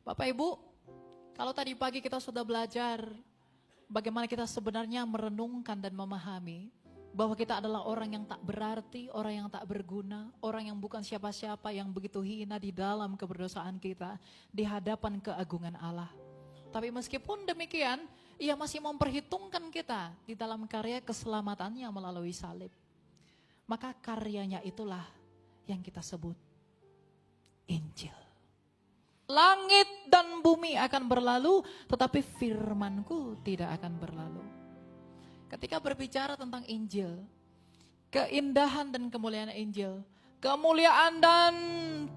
Bapak Ibu, kalau tadi pagi kita sudah belajar bagaimana kita sebenarnya merenungkan dan memahami bahwa kita adalah orang yang tak berarti, orang yang tak berguna, orang yang bukan siapa-siapa, yang begitu hina di dalam keberdosaan kita di hadapan keagungan Allah. Tapi meskipun demikian, Ia masih memperhitungkan kita di dalam karya keselamatannya melalui salib. Maka karyanya itulah yang kita sebut Injil. Langit dan bumi akan berlalu, tetapi firman-Ku tidak akan berlalu. Ketika berbicara tentang Injil, keindahan dan kemuliaan Injil, kemuliaan dan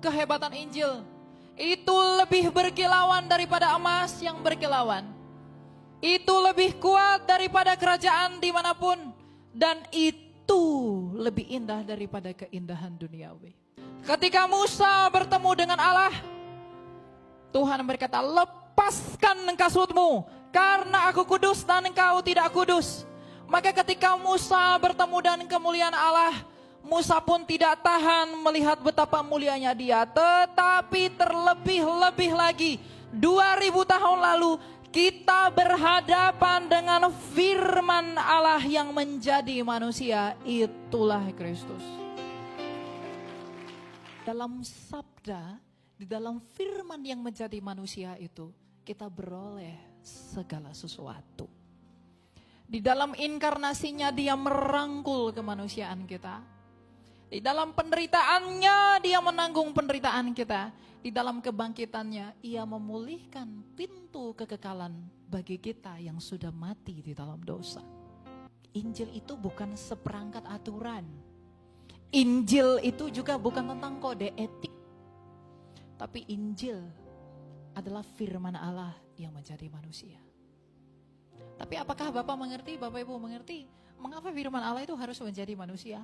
kehebatan Injil, itu lebih berkilauan daripada emas yang berkilauan. Itu lebih kuat daripada kerajaan dimanapun. Dan itu lebih indah daripada keindahan duniawi. Ketika Musa bertemu dengan Allah, Tuhan berkata, lepaskan kasutmu, karena aku kudus dan engkau tidak kudus. Maka ketika Musa bertemu dengan kemuliaan Allah, Musa pun tidak tahan melihat betapa mulianya dia. Tetapi terlebih-lebih lagi, 2000 tahun lalu, kita berhadapan dengan firman Allah yang menjadi manusia, itulah Kristus. Dalam sabda, di dalam firman yang menjadi manusia itu, kita beroleh segala sesuatu. Di dalam inkarnasinya dia merangkul kemanusiaan kita. Di dalam penderitaannya dia menanggung penderitaan kita. Di dalam kebangkitannya ia memulihkan pintu kekekalan bagi kita yang sudah mati di dalam dosa. Injil itu bukan seperangkat aturan. Injil itu juga bukan tentang kode etik. Tapi Injil adalah firman Allah yang menjadi manusia. Tapi apakah Bapak mengerti, Bapak Ibu mengerti, mengapa firman Allah itu harus menjadi manusia?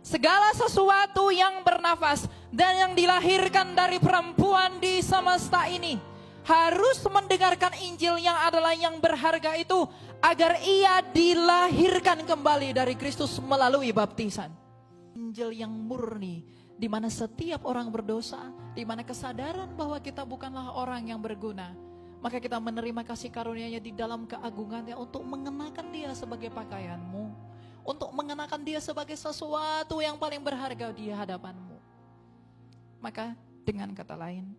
Segala sesuatu yang bernafas dan yang dilahirkan dari perempuan di semesta ini harus mendengarkan Injil yang adalah yang berharga itu, agar ia dilahirkan kembali dari Kristus melalui baptisan. Injil yang murni, di mana setiap orang berdosa, di mana kesadaran bahwa kita bukanlah orang yang berguna, maka kita menerima kasih karunia-Nya di dalam keagungannya untuk mengenakan dia sebagai pakaianmu, untuk mengenakan dia sebagai sesuatu yang paling berharga di hadapanmu. Maka dengan kata lain,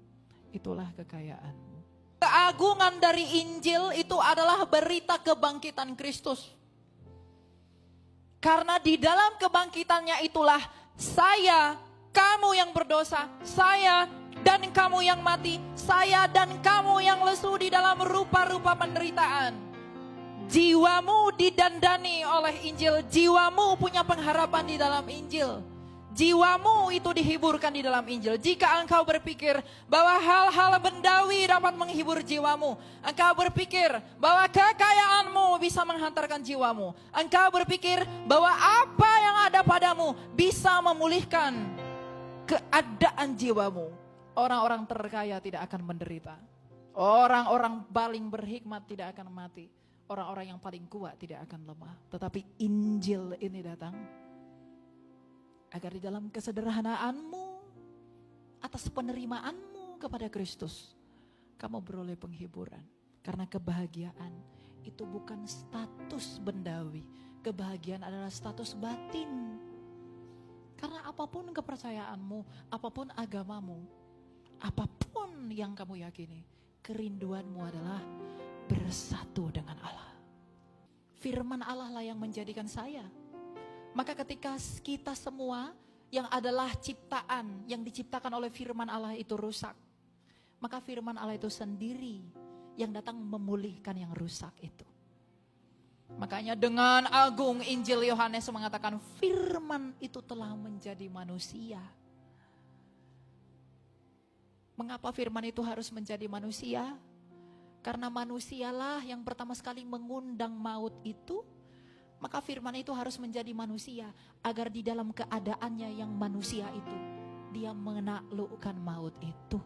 itulah kekayaanmu. Keagungan dari Injil itu adalah berita kebangkitan Kristus. Karena di dalam kebangkitannya itulah saya, kamu yang berdosa, saya dan kamu yang mati, saya dan kamu yang lesu di dalam rupa-rupa penderitaan. Jiwamu didandani oleh Injil, jiwamu punya pengharapan di dalam Injil. Jiwamu itu dihiburkan di dalam Injil. Jika engkau berpikir bahwa hal-hal bendawi dapat menghibur jiwamu, engkau berpikir bahwa kekayaanmu bisa menghantarkan jiwamu, engkau berpikir bahwa apa yang ada padamu bisa memulihkan keadaan jiwamu, orang-orang terkaya tidak akan menderita. Orang-orang paling berhikmat tidak akan mati. Orang-orang yang paling kuat tidak akan lemah. Tetapi Injil ini datang agar di dalam kesederhanaanmu, atas penerimaanmu kepada Kristus, kamu beroleh penghiburan. Karena kebahagiaan itu bukan status bendawi. Kebahagiaan adalah status batin. Karena apapun kepercayaanmu, apapun agamamu, apapun yang kamu yakini, kerinduanmu adalah bersatu dengan Allah. Firman Allah lah yang menjadikan saya. Maka ketika kita semua yang adalah ciptaan, yang diciptakan oleh firman Allah itu rusak, maka firman Allah itu sendiri yang datang memulihkan yang rusak itu. Makanya dengan agung Injil Yohanes mengatakan firman itu telah menjadi manusia. Mengapa firman itu harus menjadi manusia? Karena manusialah yang pertama sekali mengundang maut itu. Maka firman itu harus menjadi manusia, agar di dalam keadaannya yang manusia itu, dia menaklukkan maut itu.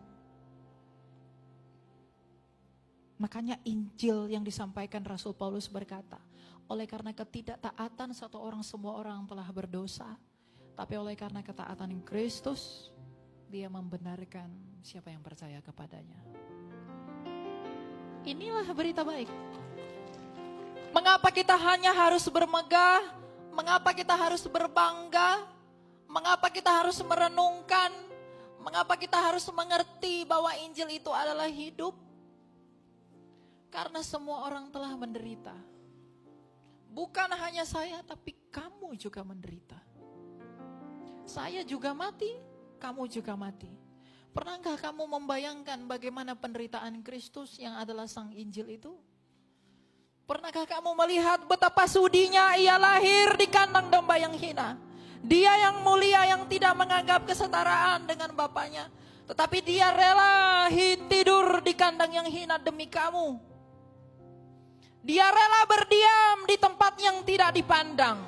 Makanya Injil yang disampaikan Rasul Paulus berkata, oleh karena ketidaktaatan satu orang, semua orang telah berdosa. Tapi oleh karena ketaatan Kristus, Dia membenarkan siapa yang percaya kepadanya. Inilah berita baik. Mengapa kita hanya harus bermegah? Mengapa kita harus berbangga? Mengapa kita harus merenungkan? Mengapa kita harus mengerti bahwa Injil itu adalah hidup? Karena semua orang telah menderita. Bukan hanya saya, tapi kamu juga menderita. Saya juga mati, kamu juga mati. Pernahkah kamu membayangkan bagaimana penderitaan Kristus yang adalah Sang Injil itu? Pernahkah kamu melihat betapa sudinya ia lahir di kandang domba yang hina? Dia yang mulia yang tidak menganggap kesetaraan dengan Bapaknya. Tetapi dia rela tidur di kandang yang hina demi kamu. Dia rela berdiam di tempat yang tidak dipandang.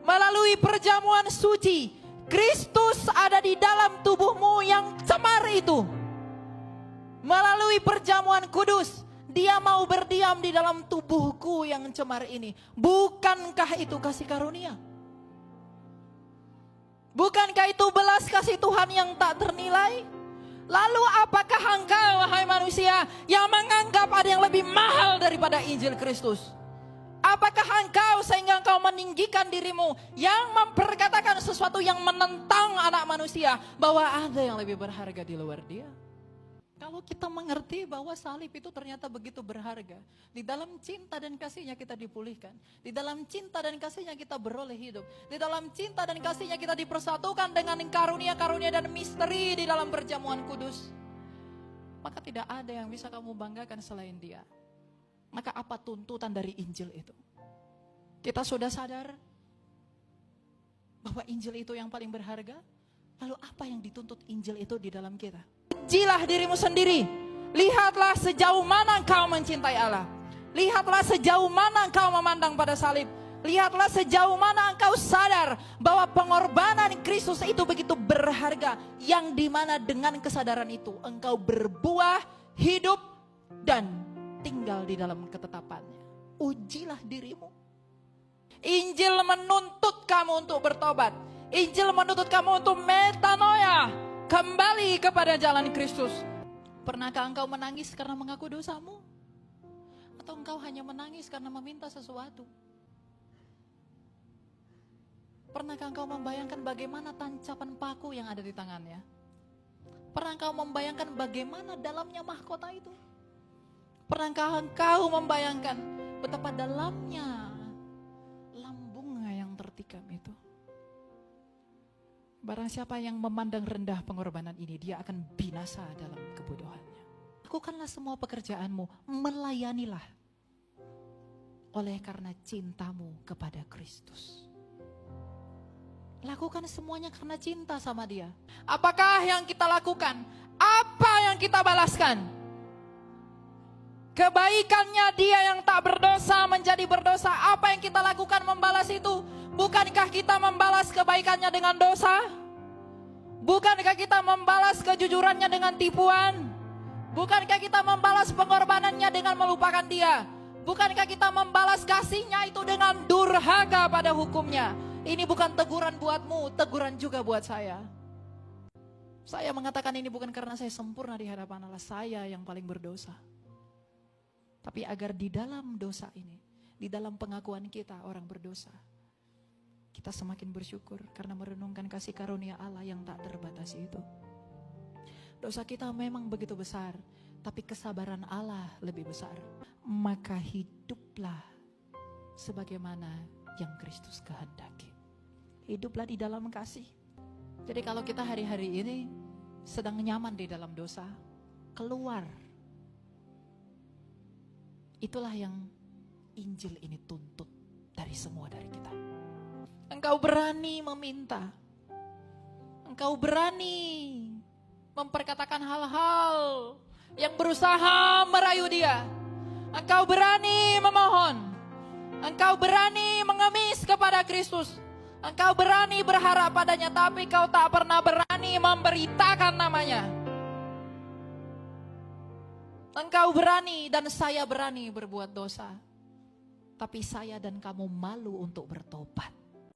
Melalui perjamuan suci, Kristus ada di dalam tubuhmu yang cemar itu. Melalui perjamuan kudus, dia mau berdiam di dalam tubuhku yang cemar ini. Bukankah itu kasih karunia? Bukankah itu belas kasih Tuhan yang tak ternilai? Lalu apakah engkau, wahai manusia, yang menganggap ada yang lebih mahal daripada Injil Kristus? Apakah engkau sehingga engkau meninggikan dirimu yang memperkatakan sesuatu yang menentang anak manusia bahwa ada yang lebih berharga di luar dia? Kalau kita mengerti bahwa salib itu ternyata begitu berharga, di dalam cinta dan kasihnya kita dipulihkan, di dalam cinta dan kasihnya kita beroleh hidup, di dalam cinta dan kasihnya kita dipersatukan dengan karunia-karunia dan misteri di dalam perjamuan kudus, maka tidak ada yang bisa kamu banggakan selain dia. Maka apa tuntutan dari Injil itu? Kita sudah sadar bahwa Injil itu yang paling berharga. Lalu apa yang dituntut Injil itu di dalam kita? Ujilah dirimu sendiri. Lihatlah sejauh mana engkau mencintai Allah. Lihatlah sejauh mana engkau memandang pada salib. Lihatlah sejauh mana engkau sadar bahwa pengorbanan Kristus itu begitu berharga. Yang dimana dengan kesadaran itu engkau berbuah, hidup, dan tinggal di dalam ketetapannya. Ujilah dirimu. Injil menuntut kamu untuk bertobat. Injil menuntut kamu untuk metanoia, kembali kepada jalan Kristus. Pernahkah engkau menangis karena mengaku dosamu? Atau engkau hanya menangis karena meminta sesuatu? Pernahkah engkau membayangkan bagaimana tancapan paku yang ada di tangannya? Pernahkah engkau membayangkan bagaimana dalamnya mahkota itu? Pernahkah engkau membayangkan betapa dalamnya lambungnya yang tertikam itu? Barang siapa yang memandang rendah pengorbanan ini, dia akan binasa dalam kebodohannya. Lakukanlah semua pekerjaanmu, melayanilah oleh karena cintamu kepada Kristus. Lakukan semuanya karena cinta sama dia. Apakah yang kita lakukan? Apa yang kita balaskan? Kebaikannya dia yang tak berdosa menjadi berdosa. Apa yang kita lakukan membalas itu? Bukankah kita membalas kebaikannya dengan dosa? Bukankah kita membalas kejujurannya dengan tipuan? Bukankah kita membalas pengorbanannya dengan melupakan dia? Bukankah kita membalas kasihnya itu dengan durhaka pada hukumnya? Ini bukan teguran buatmu, teguran juga buat saya. Saya mengatakan ini bukan karena saya sempurna di hadapan Allah, saya yang paling berdosa. Tapi agar di dalam dosa ini, di dalam pengakuan kita orang berdosa, kita semakin bersyukur karena merenungkan kasih karunia Allah yang tak terbatas itu. Dosa kita memang begitu besar, tapi kesabaran Allah lebih besar. Maka hiduplah sebagaimana yang Kristus kehendaki. Hiduplah di dalam kasih. Jadi kalau kita hari-hari ini sedang nyaman di dalam dosa, keluar. Itulah yang Injil ini tuntut dari semua dari kita. Engkau berani meminta. Engkau berani memperkatakan hal-hal yang berusaha merayu dia. Engkau berani memohon. Engkau berani mengemis kepada Kristus. Engkau berani berharap padanya, tapi kau tak pernah berani memberitakan namanya. Engkau berani dan saya berani berbuat dosa. Tapi saya dan kamu malu untuk bertobat.